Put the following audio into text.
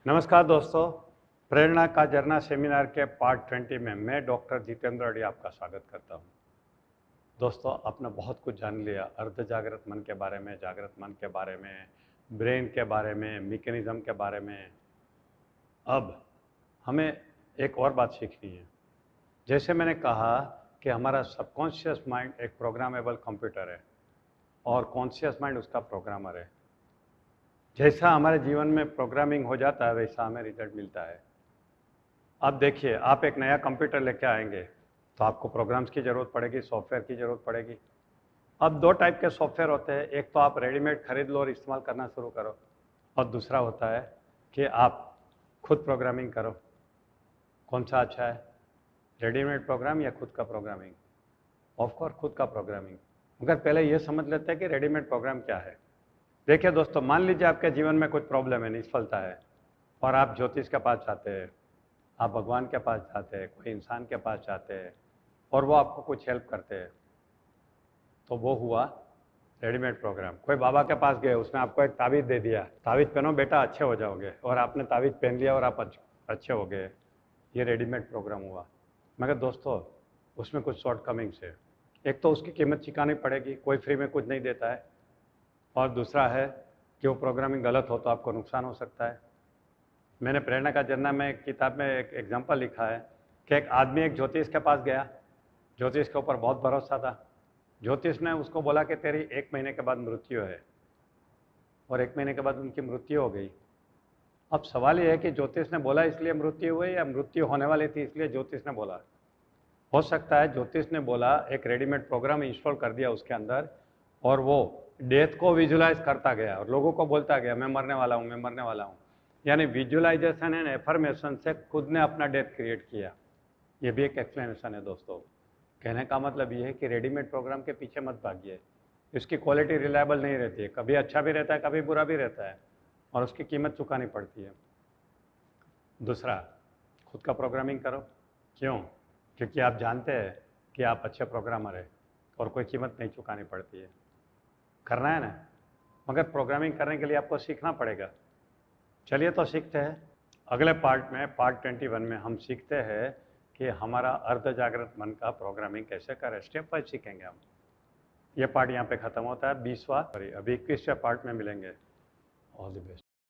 नमस्कार दोस्तों, प्रेरणा का झरना सेमिनार के पार्ट 20 में मैं डॉक्टर जितेंद्र अडी आपका स्वागत करता हूं। दोस्तों, आपने बहुत कुछ जान लिया अर्ध जागृत मन के बारे में, जागृत मन के बारे में, ब्रेन के बारे में, मैकेनिज्म के बारे में। अब हमें एक और बात सीखनी है। जैसे मैंने कहा कि हमारा सबकॉन्शियस माइंड एक प्रोग्रामेबल कंप्यूटर है और कॉन्शियस माइंड उसका प्रोग्रामर है। जैसा हमारे जीवन में प्रोग्रामिंग हो जाता है वैसा हमें रिजल्ट मिलता है। अब देखिए, आप एक नया कंप्यूटर लेके आएंगे तो आपको प्रोग्राम्स की ज़रूरत पड़ेगी, सॉफ्टवेयर की ज़रूरत पड़ेगी। अब दो टाइप के सॉफ्टवेयर होते हैं, एक तो आप रेडीमेड खरीद लो और इस्तेमाल करना शुरू करो, और दूसरा होता है कि आप खुद प्रोग्रामिंग करो। कौन सा अच्छा है, रेडीमेड प्रोग्राम या खुद का प्रोग्रामिंग? ऑफकोर्स खुद का प्रोग्रामिंग। मगर पहले ये समझ लेते हैं कि रेडीमेड प्रोग्राम क्या है। देखिए दोस्तों, मान लीजिए आपके जीवन में कुछ प्रॉब्लम है, निष्फलता है, और आप ज्योतिष के पास जाते हैं, आप भगवान के पास जाते हैं, कोई इंसान के पास जाते हैं और वो आपको कुछ हेल्प करते हैं, तो वो हुआ रेडीमेड प्रोग्राम। कोई बाबा के पास गए, उसने आपको एक ताबीज़ दे दिया, ताबीज़ पहनो बेटा अच्छे हो जाओगे, और आपने ताबीज़ पहन लिया और आप अच्छे हो गए। ये रेडीमेड प्रोग्राम हुआ। मगर दोस्तों, उसमें कुछ शॉर्टकमिंग्स है। एक तो उसकी कीमत चुकानी पड़ेगी, कोई फ्री में कुछ नहीं देता है, और दूसरा है कि वो प्रोग्रामिंग गलत हो तो आपको नुकसान हो सकता है। मैंने प्रेरणा का झरना में एक किताब में एक एग्जाम्पल लिखा है कि एक आदमी एक ज्योतिष के पास गया, ज्योतिष के ऊपर बहुत भरोसा था। ज्योतिष ने उसको बोला कि तेरी 1 महीने के बाद मृत्यु है, और 1 महीने के बाद उनकी मृत्यु हो गई। अब सवाल यह है कि ज्योतिष ने बोला इसलिए मृत्यु हुई या मृत्यु होने वाली थी इसलिए ज्योतिष ने बोला? हो सकता है ज्योतिष ने बोला, एक रेडीमेड प्रोग्राम इंस्टॉल कर दिया उसके अंदर, और वो डेथ को विजुलाइज करता गया और लोगों को बोलता गया मैं मरने वाला हूँ, मैं मरने वाला हूँ। यानी विजुअलाइजेशन एंड एफर्मेशन से खुद ने अपना डेथ क्रिएट किया। ये भी एक एक्सप्लेनेशन है दोस्तों। कहने का मतलब ये है कि रेडीमेड प्रोग्राम के पीछे मत भागिए। इसकी क्वालिटी रिलायबल नहीं रहती है, कभी अच्छा भी रहता है, कभी बुरा भी रहता है, और उसकी कीमत चुकानी पड़ती है। दूसरा, खुद का प्रोग्रामिंग करो। क्यों? क्योंकि आप जानते हैं कि आप अच्छे प्रोग्रामर हैं और कोई कीमत नहीं चुकानी पड़ती है। करना है ना, मगर प्रोग्रामिंग करने के लिए आपको सीखना पड़ेगा। चलिए तो सीखते हैं। अगले पार्ट में, पार्ट 21 में हम सीखते हैं कि हमारा अर्ध जागृत मन का प्रोग्रामिंग कैसे करें। स्टेप बाय सीखेंगे हम। ये पार्ट यहाँ पे ख़त्म होता है, 20वां, अभी 21वें पार्ट में मिलेंगे। All the best.